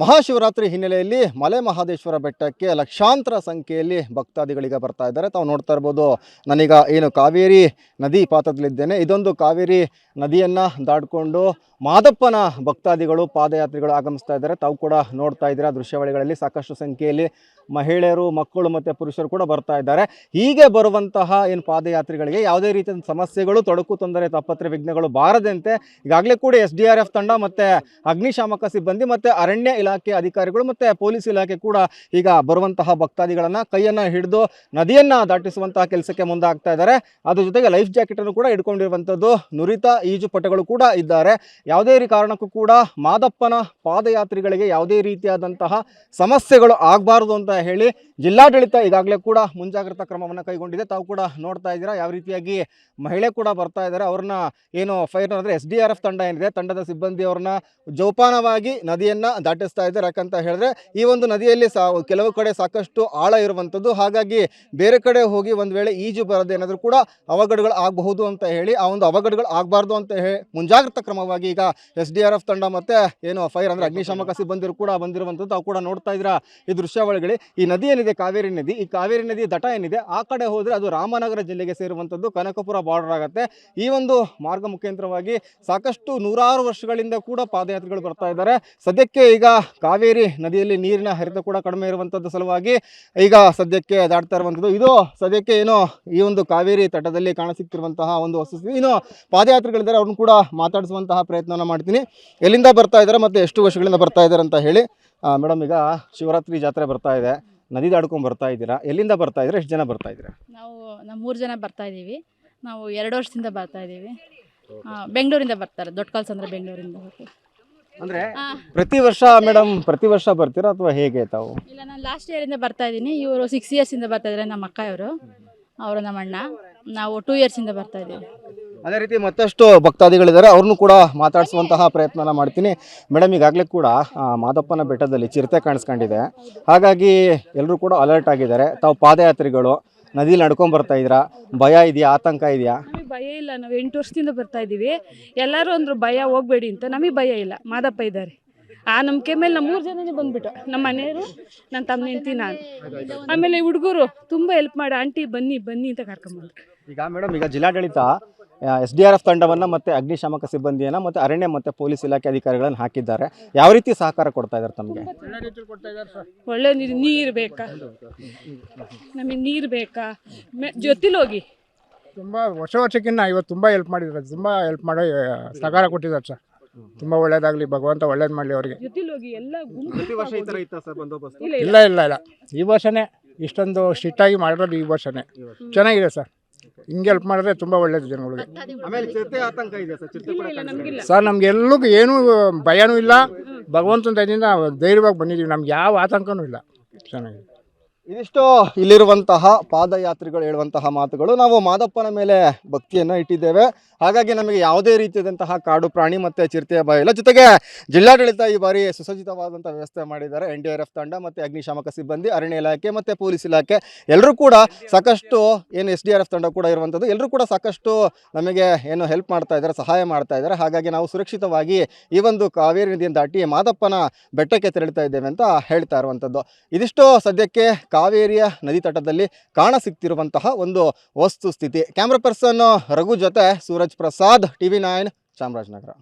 ಮಹಾಶಿವರಾತ್ರಿ ಹಿನ್ನೆಲೆಯಲ್ಲಿ ಮಲೆ ಮಹದೇಶ್ವರ ಬೆಟ್ಟಕ್ಕೆ ಲಕ್ಷಾಂತರ ಸಂಖ್ಯೆಯಲ್ಲಿ ಭಕ್ತಾದಿಗಳಿಗೆ ಬರ್ತಾ ಇದ್ದಾರೆ. ತಾವು ನೋಡ್ತಾ ಇರ್ಬೋದು, ನಾನೀಗ ಏನು ಕಾವೇರಿ ನದಿ ಪಾತ್ರದಲ್ಲಿದ್ದೇನೆ. ಇದೊಂದು ಕಾವೇರಿ ನದಿಯನ್ನು ದಾಟಿಕೊಂಡು ಮಾದಪ್ಪನ ಭಕ್ತಾದಿಗಳು ಪಾದಯಾತ್ರಿಗಳು ಆಗಮಿಸ್ತಾ ಇದ್ದಾರೆ. ತಾವು ಕೂಡ ನೋಡ್ತಾ ಇದ್ದೀರಾ ದೃಶ್ಯಾವಳಿಗಳಲ್ಲಿ ಸಾಕಷ್ಟು ಸಂಖ್ಯೆಯಲ್ಲಿ ಮಹಿಳೆಯರು, ಮಕ್ಕಳು ಮತ್ತು ಪುರುಷರು ಕೂಡ ಬರ್ತಾ ಇದ್ದಾರೆ. ಹೀಗೆ ಬರುವಂತಹ ಏನು ಪಾದಯಾತ್ರಿಗಳಿಗೆ ಯಾವುದೇ ರೀತಿಯ ಸಮಸ್ಯೆಗಳು, ತೊಡಕು, ತೊಂದರೆ, ತಾಪತ್ರೆ, ವಿಘ್ನಗಳು ಬಾರದಂತೆ ಈಗಾಗಲೇ ಕೂಡ SDRF ತಂಡ ಮತ್ತು ಅಗ್ನಿಶಾಮಕ ಸಿಬ್ಬಂದಿ ಮತ್ತು ಅರಣ್ಯ ಇಲಾಖೆ ಅಧಿಕಾರಿಗಳು ಮತ್ತು ಪೊಲೀಸ್ ಇಲಾಖೆ ಕೂಡ ಈಗ ಬರುವಂತಹ ಭಕ್ತಾದಿಗಳನ್ನು ಕೈಯನ್ನು ಹಿಡಿದು ನದಿಯನ್ನು ದಾಟಿಸುವಂತಹ ಕೆಲಸಕ್ಕೆ ಮುಂದಾಗ್ತಾ ಇದ್ದಾರೆ. ಅದ್ರ ಜೊತೆಗೆ ಲೈಫ್ ಜಾಕೆಟನ್ನು ಕೂಡ ಹಿಡ್ಕೊಂಡಿರುವಂಥದ್ದು ನುರಿತ ಈಜುಪಟುಗಳು ಕೂಡ ಇದ್ದಾರೆ. ಯಾವುದೇ ಕಾರಣಕ್ಕೂ ಕೂಡ ಮಾದಪ್ಪನ ಪಾದಯಾತ್ರಿಗಳಿಗೆ ಯಾವುದೇ ರೀತಿಯಾದಂತಹ ಸಮಸ್ಯೆಗಳು ಆಗಬಾರ್ದು ಅಂತ ಹೇಳಿ ಜಿಲ್ಲಾಡಳಿತ ಈಗಾಗಲೇ ಕೂಡ ಮುಂಜಾಗ್ರತಾ ಕ್ರಮವನ್ನು ಕೈಗೊಂಡಿದೆ. ತಾವು ಕೂಡ ನೋಡ್ತಾ ಇದ್ದೀರಾ ಯಾವ ರೀತಿಯಾಗಿ ಮಹಿಳೆ ಕೂಡ ಬರ್ತಾ ಇದ್ದಾರೆ. ಅವ್ರನ್ನ ಏನು ಫೈರ್ ಅಂದರೆ SDRF ತಂಡ ಏನಿದೆ, ತಂಡದ ಸಿಬ್ಬಂದಿ ಅವ್ರನ್ನ ಜೋಪಾನವಾಗಿ ನದಿಯನ್ನು ದಾಟಿಸ್ತಾ ಇದ್ದಾರೆ. ಯಾಕಂತ ಹೇಳಿದ್ರೆ ಈ ಒಂದು ನದಿಯಲ್ಲಿ ಕೆಲವು ಕಡೆ ಸಾಕಷ್ಟು ಆಳ ಇರುವಂಥದ್ದು. ಹಾಗಾಗಿ ಬೇರೆ ಕಡೆ ಹೋಗಿ ಒಂದು ವೇಳೆ ಈಜು ಬರೋದೇನಾದರೂ ಕೂಡ ಅವಘಡಗಳು ಆಗಬಹುದು ಅಂತ ಹೇಳಿ ಆ ಒಂದು ಅವಘಡಗಳು ಆಗಬಾರ್ದು ಅಂತ ಹೇಳಿ ಮುಂಜಾಗ್ರತಾ ಕ್ರಮವಾಗಿ ಈಗ SDRF ತಂಡ ಮತ್ತು ಏನು ಫೈರ್ ಅಂದರೆ ಅಗ್ನಿಶಾಮಕ ಸಿಬ್ಬಂದಿರು ಕೂಡ ಬಂದಿರುವಂಥದ್ದು. ತಾವು ಕೂಡ ನೋಡ್ತಾ ಇದ್ದೀರಾ ಈ ದೃಶ್ಯಾವಳಿಗಳು. ಈ ನದಿ ಏನಿದೆ ಕಾವೇರಿ ನದಿ, ಈ ಕಾವೇರಿ ನದಿ ದಟ ಏನಿದೆ ಆ ಕಡೆ ಹೋದರೆ ಅದು ರಾಮನಗರ ಜಿಲ್ಲೆಗೆ ಸೇರುವಂಥದ್ದು, ಕನಕಪುರ ಬಾರ್ಡರ್ ಆಗುತ್ತೆ. ಈ ಒಂದು ಮಾರ್ಗ ಮುಖಾಂತರವಾಗಿ ಸಾಕಷ್ಟು ನೂರಾರು ವರ್ಷಗಳಿಂದ ಕೂಡ ಪಾದಯಾತ್ರಿಗಳು ಬರ್ತಾ ಇದ್ದಾರೆ. ಸದ್ಯಕ್ಕೆ ಈಗ ಕಾವೇರಿ ನದಿಯಲ್ಲಿ ನೀರಿನ ಹರಿತ ಕೂಡ ಕಡಿಮೆ ಇರುವಂಥದ್ದು ಸಲುವಾಗಿ ಈಗ ಸದ್ಯಕ್ಕೆ ದಾಟ್ತಾ ಇರುವಂಥದ್ದು. ಇದು ಸದ್ಯಕ್ಕೆ ಏನು ಈ ಒಂದು ಕಾವೇರಿ ತಟದಲ್ಲಿ ಕಾಣಸಿಗ್ತಿರುವಂತಹ ಒಂದು ವಸ್ತುಸ್ಥಿತಿ. ಇನ್ನು ಪಾದಯಾತ್ರಿಗಳಿದ್ದಾರೆ, ಅವ್ರನ್ನ ಕೂಡ ಮಾತಾಡಿಸುವಂತಹ ಪ್ರಯತ್ನವನ್ನು ಮಾಡ್ತೀನಿ. ಎಲ್ಲಿಂದ ಬರ್ತಾ ಇದ್ದಾರೆ ಮತ್ತು ಎಷ್ಟು ವರ್ಷಗಳಿಂದ ಬರ್ತಾ ಇದ್ದಾರೆ ಅಂತ ಹೇಳಿ. ಮೇಡಮ್, ಈಗ ಶಿವರಾತ್ರಿ ಜಾತ್ರೆ ಬರ್ತಾ ಇದೆ, ನದಿ ದಾಡ್ಕೊಂಡು ಬರ್ತಾ ಇದ್ದೀರಾ. ಎಲ್ಲಿಂದ ಬರ್ತಾ ಇದ್ದೀರಾ, ಎಷ್ಟು ಜನ ಬರ್ತಾ ಇದ್ದೀರಾ? ನಾವು 3 ಜನ ಬರ್ತಾ ಇದ್ದೀವಿ. ನಾವು 2 ವರ್ಷದಿಂದ ಬರ್ತಾ ಇದ್ದೀವಿ. ಬೆಂಗಳೂರಿಂದ ಬರ್ತಾರೆ, ದೊಡ್ಡ ಕಾಲ್ಸ್ ಅಂದರೆ ಬೆಂಗಳೂರಿಂದ ಬರ್ತಾರೆ. ಅಂದರೆ ಪ್ರತಿ ವರ್ಷ ಮೇಡಮ್, ಪ್ರತಿ ವರ್ಷ ಬರ್ತೀರಾ ಅಥವಾ ಹೇಗೆ ತಾವು? ಇಲ್ಲ, ನಾನು ಲಾಸ್ಟ್ ಇಯರಿಂದ ಬರ್ತಾ ಇದ್ದೀನಿ. ಇವರು 6 ಇಯರ್ಸಿಂದ ಬರ್ತಾ ಇದ್ದಾರೆ, ನಮ್ಮ ಅಕ್ಕ ಅವರು ನಮ್ಮ ಅಣ್ಣ. ನಾವು 2 ಇಯರ್ಸಿಂದ ಬರ್ತಾ ಇದ್ದೀವಿ. ಅದೇ ರೀತಿ ಮತ್ತಷ್ಟು ಭಕ್ತಾದಿಗಳಿದ್ದಾರೆ, ಅವ್ರನ್ನೂ ಕೂಡ ಮಾತಾಡಿಸುವಂತಹ ಪ್ರಯತ್ನನ ಮಾಡ್ತೀನಿ. ಮೇಡಮ್, ಈಗಾಗಲೇ ಕೂಡ ಮಾದಪ್ಪನ ಬೆಟ್ಟದಲ್ಲಿ ಚಿರತೆ ಕಾಣಿಸ್ಕೊಂಡಿದೆ. ಹಾಗಾಗಿ ಎಲ್ಲರೂ ಕೂಡ ಅಲರ್ಟ್ ಆಗಿದ್ದಾರೆ. ತಾವು ಪಾದಯಾತ್ರಿಗಳು ನದಿಲಿ ನಡ್ಕೊಂಡು ಬರ್ತಾ ಇದ್ದೀರಾ, ಭಯ ಇದೆಯಾ, ಆತಂಕ ಇದೆಯಾ? ನಮಗೆ ಭಯ ಇಲ್ಲ. ನಾವು 8 ವರ್ಷದಿಂದ ಬರ್ತಾ ಇದ್ದೀವಿ. ಎಲ್ಲರೂ ಅಂದರು ಭಯ ಹೋಗಬೇಡಿ ಅಂತ. ನಮಗೆ ಭಯ ಇಲ್ಲ, ಮಾದಪ್ಪ ಇದ್ದಾರೆ. ಆ ನಂಬಿಕೆ ಮೇಲೆ ನಮ್ಮ 3 ಜನನೇ ಬಂದುಬಿಟ್ಟು, ನಮ್ಮ ಮನೆಯವರು, ನನ್ನ ತಮ್ಮ ಹೆಂಡತಿ, ನಾನು. ಆಮೇಲೆ ಹುಡುಗರು ತುಂಬ ಹೆಲ್ಪ್ ಮಾಡಿ, ಆಂಟಿ ಬನ್ನಿ ಬನ್ನಿ ಅಂತ ಕರ್ಕೊಂಬಂದ್ರು. ಈಗ ಮೇಡಮ್, ಈಗ ಜಿಲ್ಲಾಡಳಿತ SDRF ತಂಡವನ್ನು ಮತ್ತು ಅಗ್ನಿಶಾಮಕ ಸಿಬ್ಬಂದಿಯನ್ನು ಮತ್ತು ಅರಣ್ಯ ಮತ್ತು ಪೊಲೀಸ್ ಇಲಾಖೆ ಅಧಿಕಾರಿಗಳನ್ನು ಹಾಕಿದ್ದಾರೆ. ಯಾವ ರೀತಿ ಸಹಕಾರ ಕೊಡ್ತಾ ಇದ್ದಾರೆ ತಮಗೆ? ಒಳ್ಳೆ ನೀರು ಬೇಕಾ, ನಮಗೆ ನೀರು ಬೇಕಾ, ಜೊತೆಲಿ ಹೋಗಿ ತುಂಬ ವರ್ಷಕ್ಕಿಂತ ಇವತ್ತು ತುಂಬ ಹೆಲ್ಪ್ ಮಾಡಿದ್ದಾರೆ. ತುಂಬ ಹೆಲ್ಪ್ ಮಾಡಿ ಸಹಕಾರ ಕೊಟ್ಟಿದ್ದಾರೆ ಸರ್. ತುಂಬ ಒಳ್ಳೇದಾಗಲಿ, ಭಗವಂತ ಒಳ್ಳೇದು ಮಾಡಲಿ ಅವರಿಗೆ. ಜೊತೆಲಿ ಹೋಗಿ ಎಲ್ಲ ಪ್ರತಿ ವರ್ಷ ಈ ಥರ ಇತ್ತಾ ಸರ್ ಬಂದೋಬಸ್ತು? ಇಲ್ಲ ಇಲ್ಲ ಇಲ್ಲ, ಈ ವರ್ಷನೇ ಇಷ್ಟೊಂದು ಸ್ಟ್ರಿಕ್ಟಾಗಿ ಮಾಡಿರೋದು ಈ ವರ್ಷನೇ. ಚೆನ್ನಾಗಿದೆ ಸರ್. ಹಿಂಗೆ ಹೆಲ್ಪ್ ಮಾಡಿದ್ರೆ ತುಂಬ ಒಳ್ಳೇದು ಜನಗಳಿಗೆ. ಆಮೇಲೆ ಚಿರತೆ ಆತಂಕ ಇದೆ ಸರ್? ಚಿರತೆ ಕೂಡ ಕಾಣಿಸ್ತಿದೆ ಸರ್. ನಮಗೆಲ್ಲೂ ಏನೂ ಭಯನೂ ಇಲ್ಲ, ಭಗವಂತನ ದಯದಿಂದ ಧೈರ್ಯವಾಗಿ ಬಂದಿದ್ದೀವಿ. ನಮ್ಗೆ ಯಾವ ಆತಂಕನೂ ಇಲ್ಲ. ಚೆನ್ನಾಗಿದೆ. ಇದಿಷ್ಟು ಇಲ್ಲಿರುವಂತಹ ಪಾದಯಾತ್ರಿಗಳು ಹೇಳುವಂತಹ ಮಾತುಗಳು. ನಾವು ಮಾದಪ್ಪನ ಮೇಲೆ ಭಕ್ತಿಯನ್ನು ಇಟ್ಟಿದ್ದೇವೆ, ಹಾಗಾಗಿ ನಮಗೆ ಯಾವುದೇ ರೀತಿಯಾದಂತಹ ಕಾಡು ಪ್ರಾಣಿ ಮತ್ತು ಚಿರತೆಯ ಭಯ ಇಲ್ಲ. ಜೊತೆಗೆ ಜಿಲ್ಲಾಡಳಿತ ಈ ಬಾರಿ ಸುಸಜ್ಜಿತವಾದಂಥ ವ್ಯವಸ್ಥೆ ಮಾಡಿದ್ದಾರೆ. NDRF ತಂಡ ಮತ್ತು ಅಗ್ನಿಶಾಮಕ ಸಿಬ್ಬಂದಿ, ಅರಣ್ಯ ಇಲಾಖೆ ಮತ್ತು ಪೊಲೀಸ್ ಇಲಾಖೆ ಎಲ್ಲರೂ ಕೂಡ ಸಾಕಷ್ಟು, ಏನು SDRF ತಂಡ ಕೂಡ ಇರುವಂಥದ್ದು, ಎಲ್ಲರೂ ಕೂಡ ಸಾಕಷ್ಟು ನಮಗೆ ಏನು ಹೆಲ್ಪ್ ಮಾಡ್ತಾ ಇದ್ದಾರೆ, ಸಹಾಯ ಮಾಡ್ತಾ ಇದ್ದಾರೆ. ಹಾಗಾಗಿ ನಾವು ಸುರಕ್ಷಿತವಾಗಿ ಈ ಒಂದು ಕಾವೇರಿ ನದಿಯನ್ನು ದಾಟಿ ಮಾದಪ್ಪನ ಬೆಟ್ಟಕ್ಕೆ ತೆರಳುತ್ತಾ ಇದ್ದೇವೆ ಅಂತ ಹೇಳ್ತಾ ಇರುವಂಥದ್ದು. ಇದಿಷ್ಟು ಸದ್ಯಕ್ಕೆ ಕಾವೇರಿಯ ನದಿ ತಟದಲ್ಲಿ ಕಾಣಸಿಗ್ತಿರುವಂತಹ ಒಂದು ವಸ್ತುಸ್ಥಿತಿ. ಕ್ಯಾಮ್ರಾ ಪರ್ಸನ್ ರಘು ಜೊತೆ ಸೂರಜ್ ಪ್ರಸಾದ್, TV9 ಚಾಮರಾಜನಗರ.